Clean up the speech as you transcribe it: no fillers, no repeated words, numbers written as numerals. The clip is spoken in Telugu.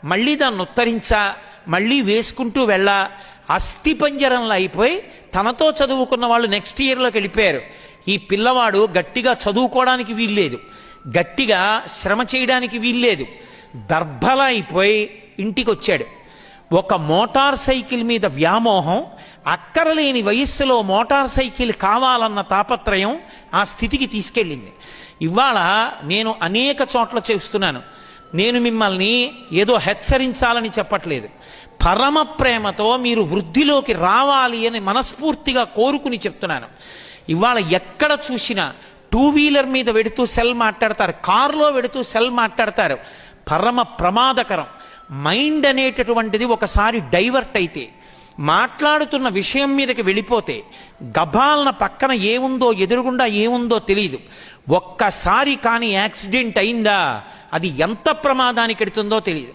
మళ్ళీ దాన్ని ఉత్తరించా, మళ్ళీ వేసుకుంటూ వెళ్ళా, అస్థిపంజరంలో అయిపోయి తనతో చదువుకున్న వాళ్ళు నెక్స్ట్ ఇయర్లోకి వెళ్ళిపోయారు. ఈ పిల్లవాడు గట్టిగా చదువుకోవడానికి వీల్లేదు, గట్టిగా శ్రమ చేయడానికి వీల్లేదు, దర్భలా అయిపోయి ఇంటికి వచ్చాడు. ఒక మోటార్ సైకిల్ మీద వ్యామోహం, అక్కరలేని వయస్సులో మోటార్ సైకిల్ కావాలన్న తాపత్రయం ఆ స్థితికి తీసుకెళ్ళింది. ఇవాళ నేను అనేక చోట్ల చేస్తున్నాను. నేను మిమ్మల్ని ఏదో హెచ్చరించాలని చెప్పట్లేదు. పరమ ప్రేమతో మీరు వృద్ధిలోకి రావాలి అని మనస్ఫూర్తిగా కోరుకుని చెప్తున్నాను. ఇవాళ ఎక్కడ చూసినా టూ వీలర్ మీద వెడుతూ సెల్ మాట్లాడతారు, కారులో వెడుతూ సెల్ మాట్లాడతారు. పరమ ప్రమాదకరం. మైండ్ అనేటటువంటిది ఒకసారి డైవర్ట్ అయితే, మాట్లాడుతున్న విషయం మీదకి వెళ్ళిపోతే, గభాలన పక్కన ఏముందో ఎదురుగుండా ఏముందో తెలియదు. ఒక్కసారి కానీ యాక్సిడెంట్ అయిందా అది ఎంత ప్రమాదానికి ఎడుతుందో తెలియదు.